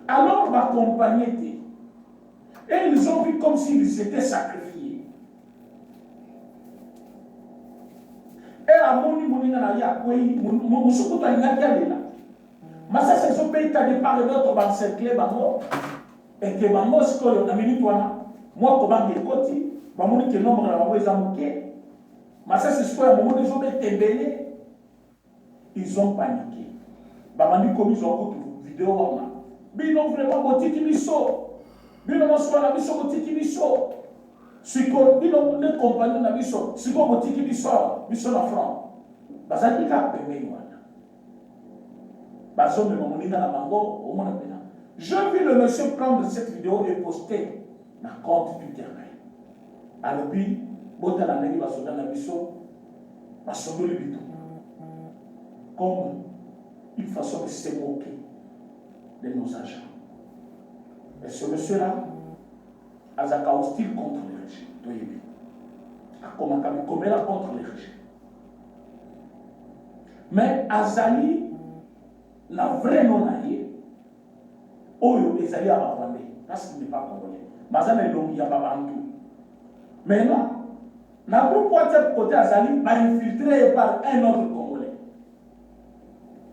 Alors, m'accompagner était. Et ils ont vu comme s'ils s'étaient sacrifiés. Et la moni moninga na ya kwei musukuta ingaki là. Mais ça c'est ce pays qui a départ de d'autres encercler bango et que bango skolo na minute wana moi ko bangi koti bamoni que nombre na bango ezamuke. Mais ça c'est ce que moment ils ont tembélé. Ils ont paniqué. Bamandi comme ils ont vidéo wana. Bino vraiment botiki biso. Bino moswa na biso botiki biso. Siko bino ne compagnie na biso. Siko botiki biso, biso na front. Bazaki ka pembeni wana. Bazo me moninga na bango au mona pena. Je vis le monsieur prendre cette vidéo et poster na compte Twitter. Alobi bota na ndenge basoda na biso. Basodo le bito. Comme une façon de se moquer de nos agents. Et ce monsieur-là, Azaka hostile contre le régime. Akomakami komela contre le régime. Mais Azali, la vraie non-alliée, Oyo Ezali à Babande, parce qu'il n'est pas congolais. Mazana Longi à Babantou. Maintenant, la groupe WhatsApp côté Azali va infiltré par un autre Congolais.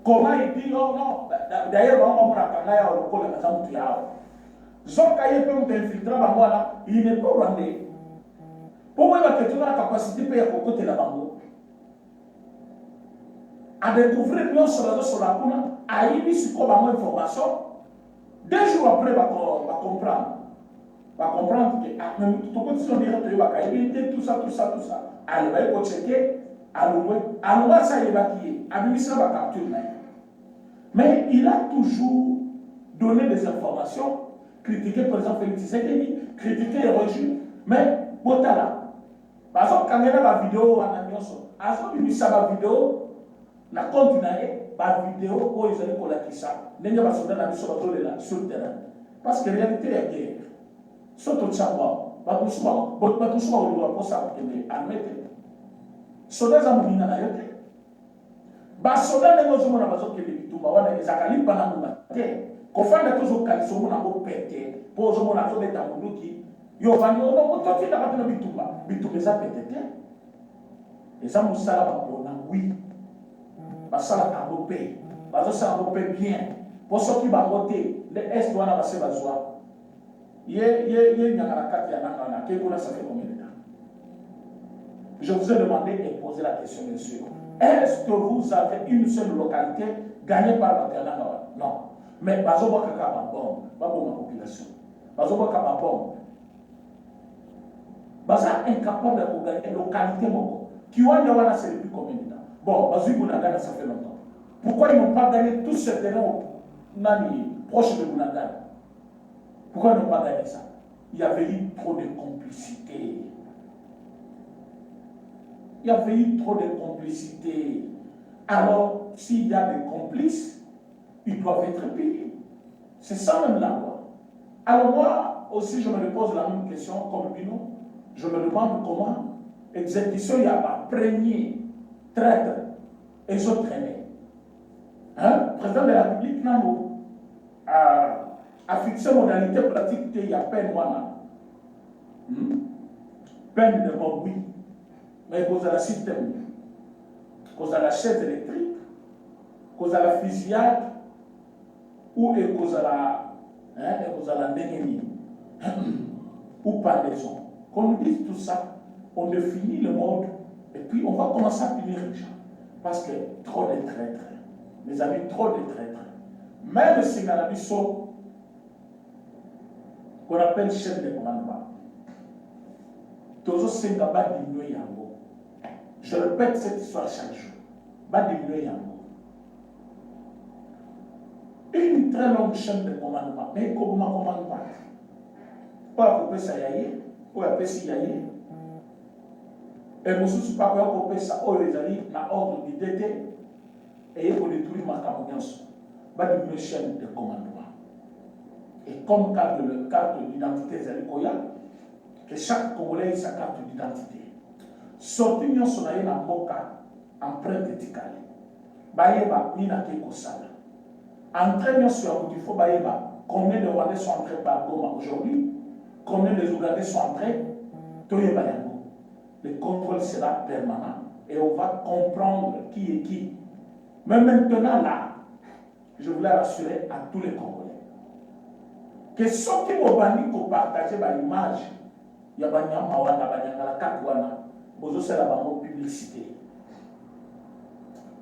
Comment il dit, oh non, d'ailleurs, on a parlé au Congolais, mais ça m'a tué. Zokaye peut m'infiltrer, il n'est pas rwandais. Pourquoi il va te trouver la capacité de payer à côté de la banque? À découvrir bien sur la poule, à y aller sur quoi information. 2 jours après, il va comprendre. Va comprendre que même tout le monde dirait que va éviter tout ça. Alors, il va checker. Alors, ça il va qui est. Administrer va capturer. Mais il a toujours donné des informations. Critiquer par exemple Félix Tshisekedi, critiquer le régime, mais Botala. Par exemple, quand il y a la vidéo, on a mis la vidéo, la continuer, la vidéo, où ils allaient pour la kissa, il n'y a pas de sur le terrain. Parce que la réalité est guerre. Surtout le savoir, pas tout souvent, on doit pour ça, admettre. Soda za mugina na yote. Ba soda ngo zomo na bazo ke bitumba wana ezakali pana mumate. Kofanda tozo kalisomo na bo pete. Po zomo na zo beta munduki. Yo bani ono motoki na batuna bitumba. Bitumba za petete. Eza musala ba pona oui. Ba sala ka bo pe. Bazo sala bo pe bien. Po soki ba moté le est wana ba se bazwa. Ye nyangara kati ya nanga ke kuna ça fait combien de temps? Je vous ai demandé et posé la question, bien sûr. Est-ce que vous avez une seule localité gagnée par la Ghana? Non. Mais Bazobo Kaka bon, pas pour ma population. Bazobo Kaka bon. Baza incapable de gagner localité Moko. Kiwanja wana c'est depuis combien de temps? Bon, Bazouibou Nagana ça fait longtemps. Pourquoi ils n'ont pas gagné tous ces terrains proches de Bounagana? Pourquoi ils n'ont pas gagné ça? Il y avait eu trop de complicité. il y avait eu trop de complicité. Alors, s'il y a des complices, ils doivent être punis. C'est ça même la loi. Alors moi aussi, je me pose la même question comme Bino. Je me demande comment exécution il y a pas premier traître et je traînais. Le président de la République a fixé modalité pratique qu'il y a peine peine de mort, oui. Mais cause à la système, cause à la chaise électrique, cause à la fusillade, ou cause à la dénénie, ou pendaison. Qu'on nous dise tout ça, on définit le mode, et puis on va commencer à punir les gens. Parce que trop de traîtres, mes amis, trop de traîtres. Même si dans la mission qu'on appelle chef de commandement, toujours c'est là bas diminuer yango. Je répète cette histoire chaque jour. Bas diminuer yango. Une très longue chaîne de commandement. Mais comment commande pas? Pas couper ça yaye, ou appeler si yaye. Et nous ne pas couper ça, ou les alliés, dans l'ordre du DT, et pour détruire ma camouflage. Bas diminuer chaîne de commandement. Et comme carte d'identité Zalikoya, que chaque Congolais ait sa carte d'identité. Sorti nous sommes allés dans Boka, empreinte éthicale. Baïeba, Nina Keko Sala. Entraînons sur il faut Baïeba. Combien de Rwandais sont entrés par Goma aujourd'hui? Combien de Ougandais sont entrés? Toye Bayango. Le contrôle sera permanent et on va comprendre qui est qui. Mais maintenant, là, je voulais rassurer à tous les Congolais que ceux qui vont partager l'image, il y a des gens la carte, c'est la publicité.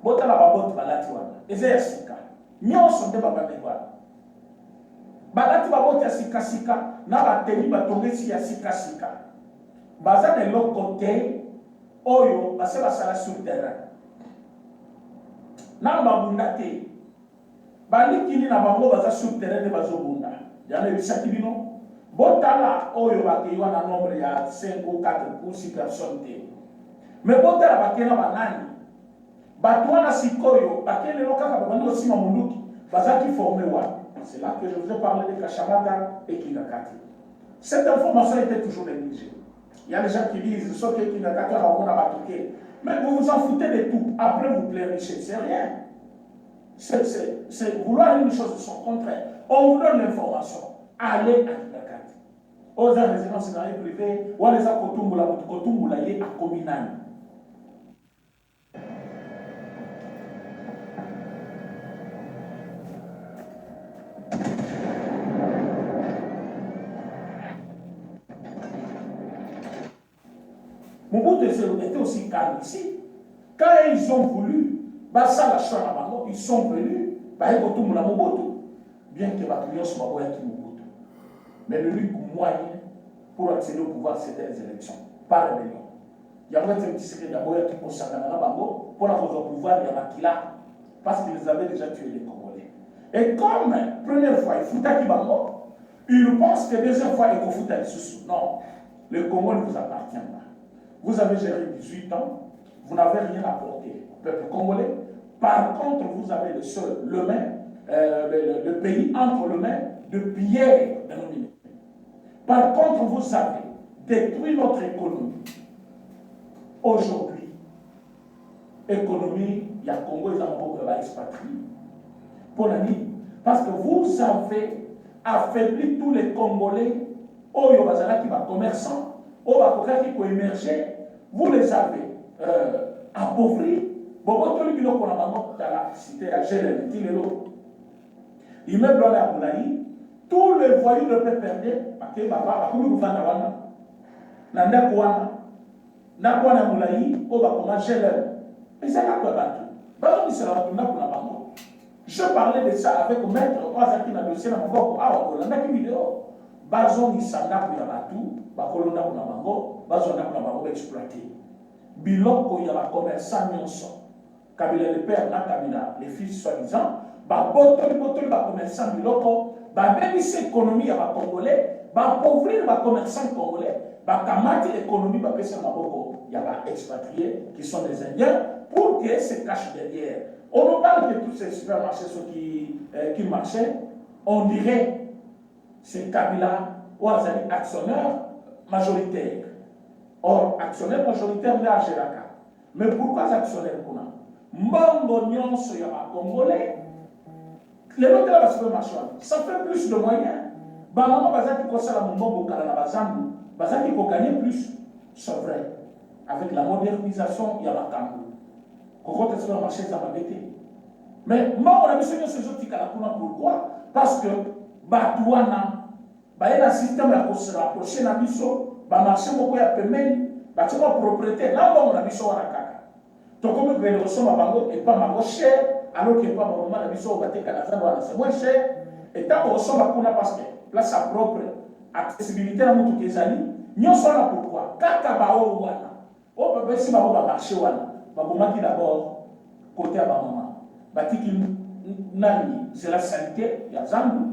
Bota la babote balati wana. Eze ya sika. Nyonso nde babande wana. Balati babote ya sika sika na bateni batongesi ya sika sika. Baza de l'autre côté oyo base basala sur terrain. Na babunda te. Balikini na bango baza sur terrain de bazobunda. Yana bisaki bino. Botala oyo bakeyiwa na nombre ya 5 ou 4 ou 6 personnes te. Mais botala bakena banani. Batouana Sikoyo, bakele lokaka babandi osima munduki, bazaki formé wa. C'est là que je vous ai parlé de Kachamata et Kingakati. Cette information était toujours négligée. Il y a des gens qui disent, sauf que Kingakati on a batuqué. Mais vous vous en foutez de tout. Après vous pleurichez, c'est rien. C'est vouloir une chose de son contraire. On vous donne l'information. Allez à Kingakati. Aux résidences privées, ou à les Kotumbula yé à Kominani. Mobutu était aussi calme ici. Quand ils ont voulu, ils sont venus, bien que Batouillon soit Mobutu. Mais l'unique moyen pour accéder au pouvoir, c'était les élections, pas la rébellion. Il y a un petit secret d'abord qui pour avoir au pouvoir, il y a qui là, parce qu'ils avaient déjà tué les Congolais. Et comme première fois, il fouta Kibango, ils pensent que deuxième fois, il faut foutre les sous. Non, le Congo ne vous appartient pas. Vous avez géré 18 ans, vous n'avez rien apporté au peuple congolais. Par contre, vous avez le pays entre les mains de Pierre dénominé. Par contre, vous avez détruit notre économie. Aujourd'hui, économie, il y a Congo, ils ont expatrié. Pour la nuit. Parce que vous avez affaibli tous les Congolais, au Yobazala qui va commerçant. Au Bakoka qui peut émerger, vous les avez appauvris. Bon, tout le monde qu'on a dans la cité à Gélène, immeuble à Boulaï, tous les voyous de paix perdus, parce que Baba, comme vous faites à Nakwana, Nakwana Boulaï, au Bakoma Gélène. Et c'est là quoi battu. Je parlais de ça avec le maître, qui a dossier dans mon corps, on a une vidéo. Bazon Isanga pour Yabatu, Bakolona pour Nabango, Bazona pour Nabango exploité. Biloko Yaba commerçant Nyonso, Kabila le père, na Kabila, les fils soi-disant, Botoli commerçant Biloko, même si l'économie Yaba Congolais, pauvrir les commerçants congolais, bakamati économie bapesa maboko, il y a des expatriés qui sont des Indiens pour qu'ils se cachent derrière. On nous parle que tous ces supermarchés ceux qui marchaient, on dirait c'est Kabila ou Azali actionnaire majoritaire. Or, actionnaire majoritaire n'est à Géraka. Mais pourquoi actionnaire kuna? Mbongo nyonso ya Congolais. Les autres là va supermarché, ça fait plus de moyens. Maman bazaki kosala mbongo kala na bazangu, bazaki ko gagner plus. C'est vrai. Avec la modernisation, il y a la Kambu. Quand on est marché, ça va bêter. Mais moi, on a mis ce autres qui pourquoi? Parce que Batouana, il y a un système qui se rapproche na biso, ba marché moko ya pemeni, ba tuma propriété, là on a biso wana kaka. Donc comme le reçoit ma bango et pas ma cher, alors que pas mon maman na biso ba te kana zamba c'est moins cher. Et tant qu'on reçoit ma kuna parce que là sa propre accessibilité na mutu kezali, nyonso na pourquoi? Kaka ba o wana. O bebe si ba marché wana, ba bomaki d'abord côté à ma maman. Batiki nani, c'est la saleté, ya zangu.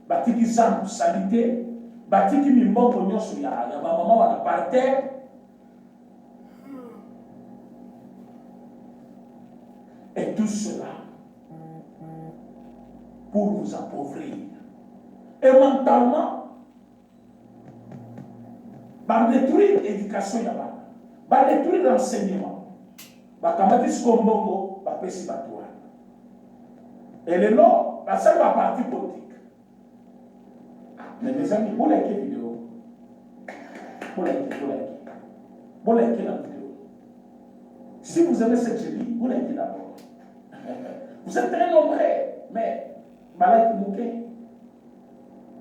Batiki zangu, saleté. Batiki mimbongo nyonso ya ma maman wana par terre. Et tout cela pour vous appauvrir. Et mentalement, va détruire l'éducation là-bas, va détruire l'enseignement, va kamati skombongo, va pesi batouane. Et le nom, ça va partie politique. Mais mes amis, vous likez la vidéo. Vous likez la vidéo. Si vous aimez cette série, vous likez d'abord. Vous êtes très nombreux, mais malak mouké.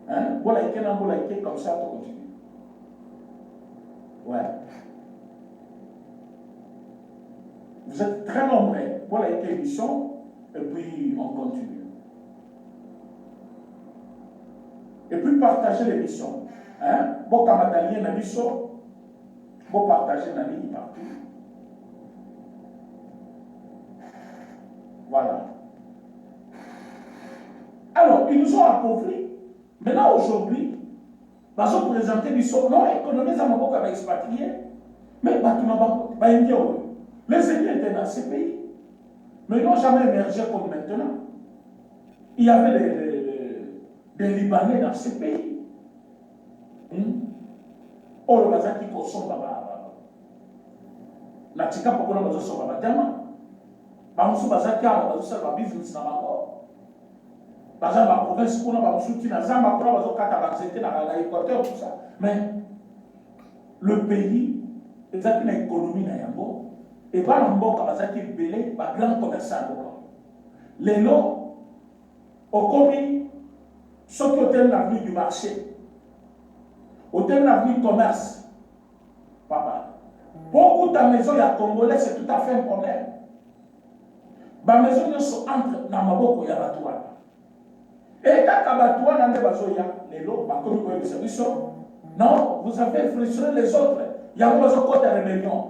Hein? Vous likez comme ça, tout continue. Ouais. Vous êtes très nombreux. Vous likez l'émission, et puis on continue. Et puis partagez l'émission. Hein? Bon, comme Italien n'a l'émission, bon, partagez la ligne partout. Voilà. Alors, ils nous ont appauvris. Maintenant, aujourd'hui, ils ont présenté l'émission. Non, économies à ma boca va expatrier. Mais les Indiens étaient dans ces pays. Mais ils n'ont jamais émergé comme maintenant. Il y avait des Libanais dans ces pays. Oh, le bazar qui consomme la tika pour qu'on ait besoin de diamant. Bamusu bazar qui a besoin de business na bango. Bazar la province pour nous bamusu qui na zamba pour nous besoin de katabanzete na l'Équateur tout ça. Mais le pays est une économie na yango et pas l'amboka bazar qui belé ba grand commerçant boka. Les noms au commis ceux qui ont l'avenir du marché, ont l'avenir du commerce. Papa. Beaucoup de maisons à Congolais, c'est tout à fait un problème. Ma maison sont entre dans ma boko ya batouana. Et quand batouana n'est pas zoya, les lots, ma commune de service, non, vous avez frustré les autres. Il y a besoin de côté de rébellion.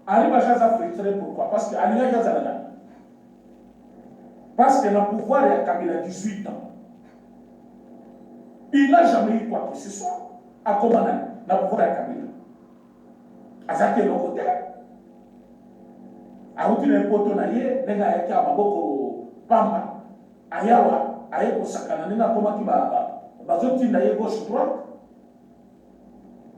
Arrive à Jaza frustré, pourquoi? Parce que Alina Jaza la. Parce que le pouvoir est à Kabila 18 ans. Il n'a jamais eu quoi que ce soit à commander dans le pouvoir de Kabila. À ça qui est le côté. À où tu n'es pas ton allié, les gars qui ont beaucoup pamba, ayawa, ayeko sakana, les gars comment tu vas zotir d'ailleurs gauche droite.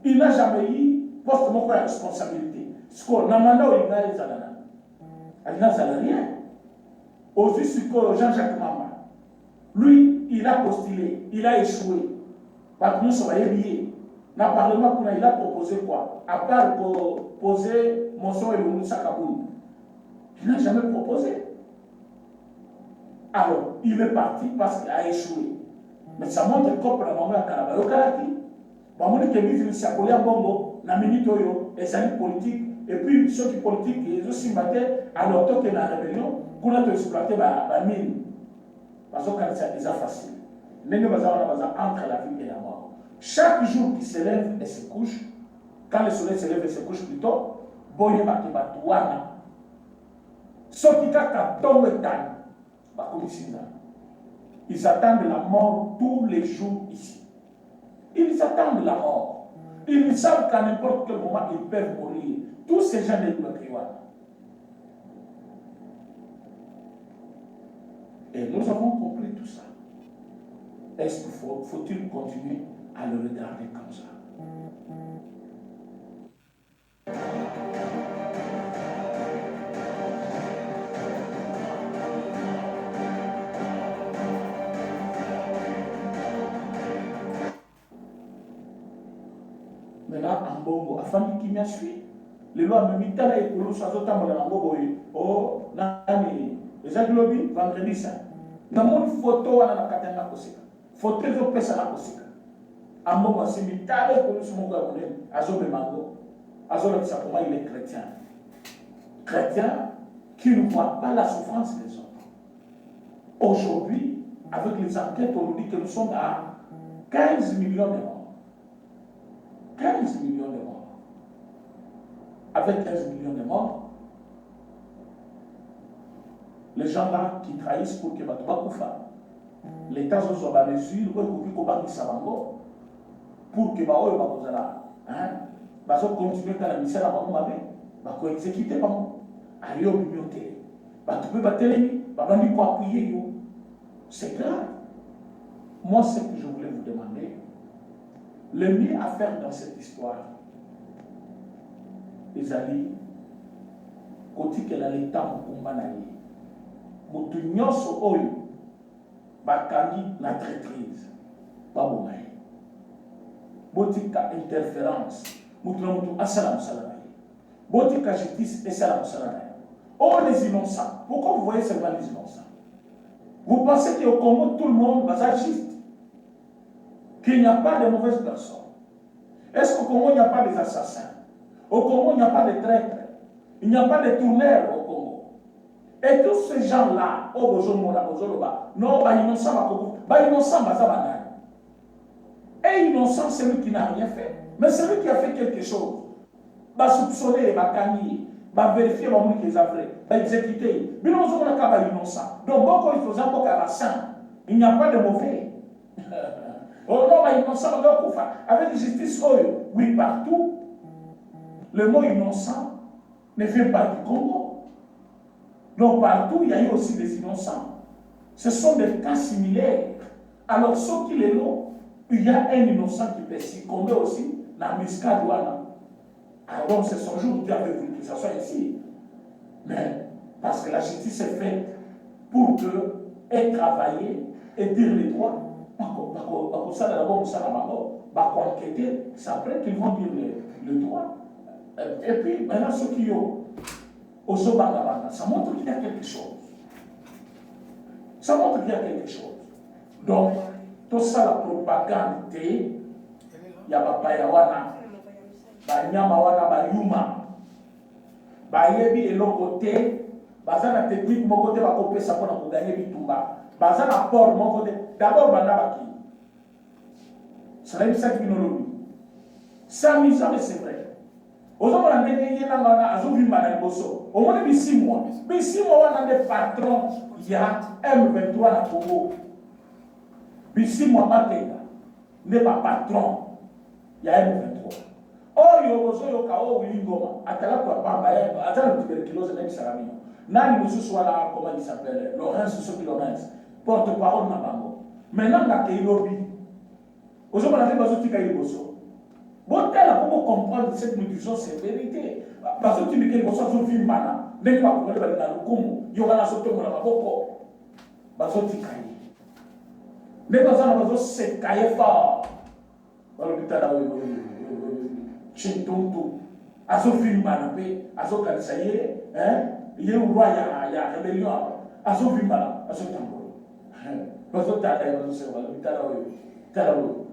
Il n'a jamais eu poste de responsabilité. Ce qu'on a demandé au gars les alana. Il n'a rien. Aussi ce que Jean-Jacques Mamba. Lui, il a postulé, il a échoué. Nous sommes liés. Dans le Parlement, il a proposé quoi? À part poser motion et le Moussa Kaboul. Il n'a jamais proposé. Alors, il est parti parce qu'il a échoué. Mais ça montre que pour la moment, il y a Karabayo Karaki. Il y a des appelés à Bongo, na minute les amis politiques, et puis ceux qui politiques, ils aussi battaient à leur tour de la rébellion, pour être exploité par la mine. Parce que c'est déjà facile. Mais nous avons entre la vie et la mort. Chaque jour qui se lève et se couche, quand le soleil se lève et se couche plutôt, boye bate batouana. Ceux qui tombent ils attendent la mort tous les jours ici. Ils attendent la mort. Ils savent qu'à n'importe quel moment, ils peuvent mourir. Tous ces gens de Kiwana. Et nous avons compris tout ça. Est-ce qu'il faut-il continuer à le regarder comme ça? Maintenant, en Bongo, afin qu'il m'y suit, les lois me mettent là et pour nous, ça se table dans Bongo. Oh, nani, les agglobis, vendredi saint. Dans mon photo, on a la katana kosika. Photo, je peux ça la kosika. En Bongo, c'est mis là et pour nous, c'est mon gars, Azobe Mango. Azobe, ça pour moi, il est chrétien. Chrétien qui ne voit pas la souffrance des autres. Aujourd'hui, avec les enquêtes, on nous dit que nous sommes à 15 millions de morts. 15 millions de morts. Avec 15 millions de morts, les gens là qui trahissent pour que Batouba Koufa, l'État soit à mesure pour que Baoyo Bakozala, Bazo continue à la mission à Bakoumame, Bako exécuter Bamo, Ayo Bimiote, Batouba Batelemi, Babandi pour appuyer yo. C'est grave. Moi, ce que je voulais vous demander, le mieux à faire dans cette histoire, les alliés, côté que l'État m'a combattu, mutu nyonso oyo bakangi na traîtrise pas bon botika interférence mutu na mutu asala musala na ye botika justice esala musala na ye. Oh, les innocents, pourquoi vous voyez seulement les innocents? Vous pensez qu'au Congo tout le monde va juste, qu'il n'y a pas de mauvaises personnes? Est-ce qu'au Congo il n'y a pas des assassins? Au Congo il n'y a pas de traîtres, il n'y a pas de tourneurs au Congo. Et tous ces gens-là, non, et innocent, c'est lui qui n'a rien fait. Mais celui qui a fait quelque chose, va soupçonner, va gagner, va vérifier qu'ils ont fait, va exécuter. Mais nous sommes innocent. Donc, beaucoup il faut encore qu'à la saint. Il n'y a pas de mauvais. Oh non, innocent, avec la justice, oui, partout. Le mot innocent ne vient pas du Congo. Donc partout, il y a eu aussi des innocents. Ce sont des cas similaires. Alors, ceux qui les l'ont, il y a un innocent qui peut succomber aussi dans la Miskadouana. Alors, c'est son jour où Dieu avait voulu que ça soit ici. Mais, parce que la justice est faite pour que, et travailler, et dire les droits, c'est après qu'ils vont dire le droit. Et puis, maintenant, ceux qui ont ça montre qu'il y a quelque chose. Ça montre qu'il y a quelque chose. Donc, tout ça, la propagande, il y a Bapayawana, Banyamawana, Bayuma, Bayebi et l'autre côté, Bazana technique, mon côté va couper ça pour gagner Bitumba. Bazana port, mon côté. D'abord, Banabaki. Ça va être 5 minutes. C'est amusant, mais c'est vrai. Aux hommes, on a des au moins de 6 mois. Mais 6 mois, on a des patrons. Il y a M23 à Congo. Mais 6 mois, n'est pas patron. Il y a M23. Oh, il y a un Wilingoma. Atala quoi, Pamba, attends le tuberculose, même Salamino. Nani nous soit là, comment il s'appelle, Laurence, ceux qui Laurence, porte-parole Nabango. Maintenant, on a Kailobi. Aux hommes, on a des bateaux qui Kailoboso. Bon, comment comprendre cette nutrition, c'est vérité. Parce que tu me dis que vous avez vu mana, mais pas pour le dans le coup, il y aura la sortie de la boko. Parce que tu cailles. Mais dans un bateau, c'est caillé fort. Dans l'hôpital, Chintonto, Azofim Manapé, Azokalsaye, il y a un roi, il y a rébellion, Azofim Mana, Azotambo. Bazotaka, l'hôpital, Talaou.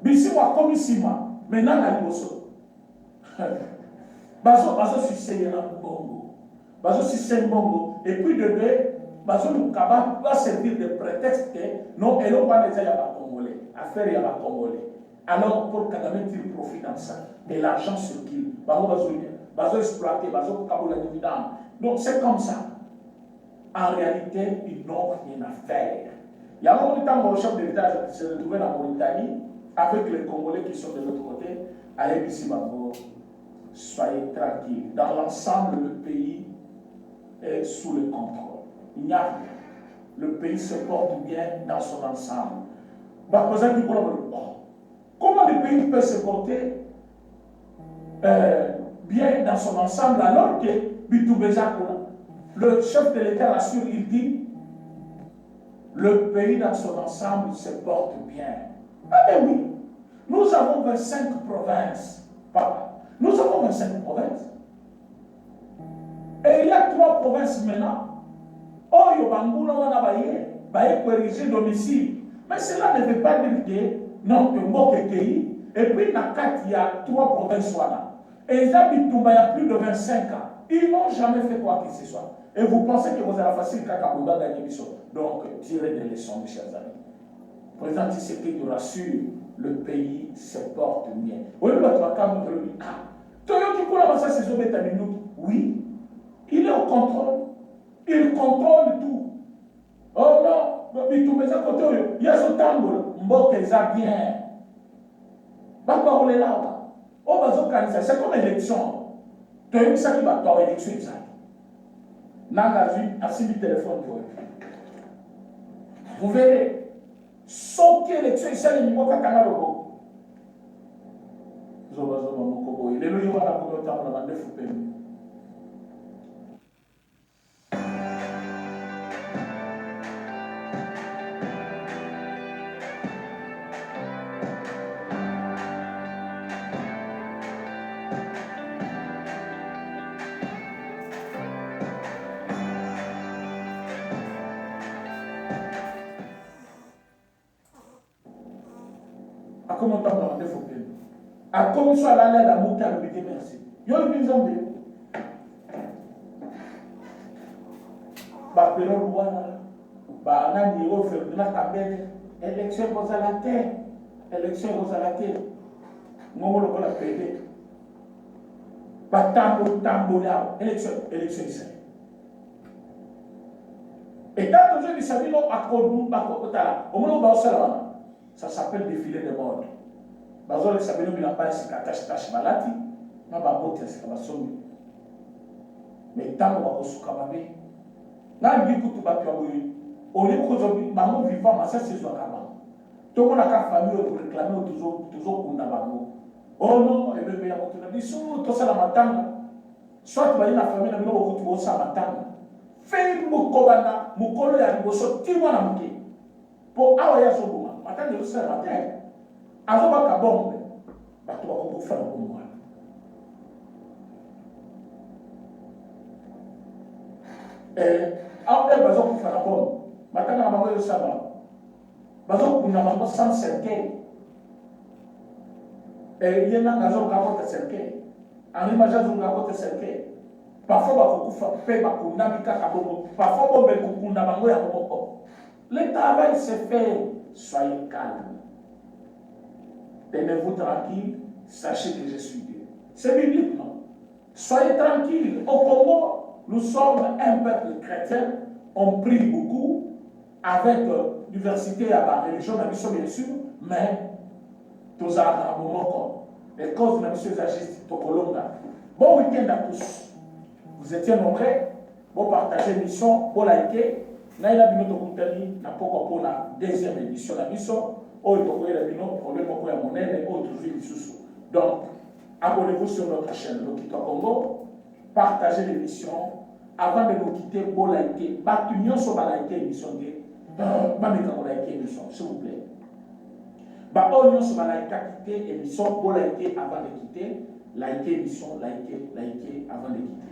Bisima comme Sima, maintenant la Liboso. Bazo succès Bongo. Bazo succès Bongo. Et puis de deux, Bazo Lukaba va servir de prétexte que non, elle n'a pas les ailes à Congolais. Affaire à la Congolais. Alors pour Kagame tire profit dans ça. Et l'argent circule. Bazo exploité, Bazo Kabo la dividende. Donc c'est comme ça. En réalité, ils n'ont rien à faire. Il y a un moment où le chef de l'État s'est retrouvé en Mauritanie. avec les Congolais qui sont de l'autre côté, à Ebisi Bango, soyez tranquilles. Dans l'ensemble, le pays est sous le contrôle. Il n'y a rien. Le pays se porte bien dans son ensemble. Comment le pays peut se porter bien dans son ensemble alors que Bitoubeza, le chef de l'État rassure, il dit le pays dans son ensemble se porte bien. Ah ben oui, nous avons 25 provinces. Papa, nous avons 25 provinces. Et il y a 3 provinces maintenant. Oh, Yobanguna wana baye corriger domicile. Mais cela ne veut pas dire que non, que Mboke Kei. Et puis, il y a 3 provinces wana. Et ils habitent il y a plus de 25 ans. Ils n'ont jamais fait quoi que ce soit. Et vous pensez que vous avez facile quand vous gagner Bisso. Donc, tirez des leçons, mes chers amis. Président Tshisekedi nous rassure, le pays se porte bien. Oui, il est au contrôle. Il contrôle tout. Oh non, il y a ce tambour. Mboke ça bien. C'est comme élection. Tu as eu ça qui va t'en élection. Assis téléphone pour eux. Vous verrez, sauf que l'élection est celle de Katanga Lobo. Zoba Mokobo. Il est le Yoga pour le temps de la bande de comment on t'a demandé faut payer. À comme soit là la montagne à le merci. Yo le bizarre de. Ba pero wana ba nani o faire na tambele élection aux à la terre. Élection aux à la terre. Ngomolo ko la pété. Ba tambo là élection ici. Et quand on dit ça dit non accord ba ko tala. O mo ba osala. Ça s'appelle défilé de mode. Bazole sabino bila pas si katash malati, na ba bote si kaba somi. Mais tant ba ko suka babe. Na ngi kutu ba pyo boyi. O le ko zo bango vivant ma ça c'est zo kaba. To ko na ka famille o réclamer toujours kunda bango. Oh non, et bébé ya ko na biso to sala matanga. Soit ba ina famille na bino ko kutu bo sa matanga. Fe mo ko bana mo ko lo ya liboso ti wana muke. Po awa ya so buma. Matanga yo sa matanga. Azoba kabombe bato bakokufana komwana ape bazokufana bombe matanga na bango yosaba bazokunda bango sans cercueil ye nanga azonga kota cercueil Henri Maja azonga kota cercueil parfois bakokufa mpe bakundami kaka bongo parfois bombe kokunda bango ya moko. Le travail se fait, soyez calme. Tenez-vous tranquille, sachez que je suis Dieu. C'est biblique, non? Soyez tranquille. Au Congo, nous sommes un peuple chrétien. On prie beaucoup avec diversité à la religion, bien sûr, mais tous à un moment, les causes de la mission agissent au Colomba. Bon week-end à tous. Vous étiez nombreux. Bon partagez l'émission, bon liker. Naïla Bino Tokutani n'a pas pour la deuxième édition de la mission. Donc, abonnez-vous sur notre chaîne Lokito Congo, partagez l'émission. Avant de nous quitter, pour liker, batunion sur la liker émission, s'il vous plaît. Batunion sur la liker émission, pour liker avant de quitter, liker émission, liker avant de quitter.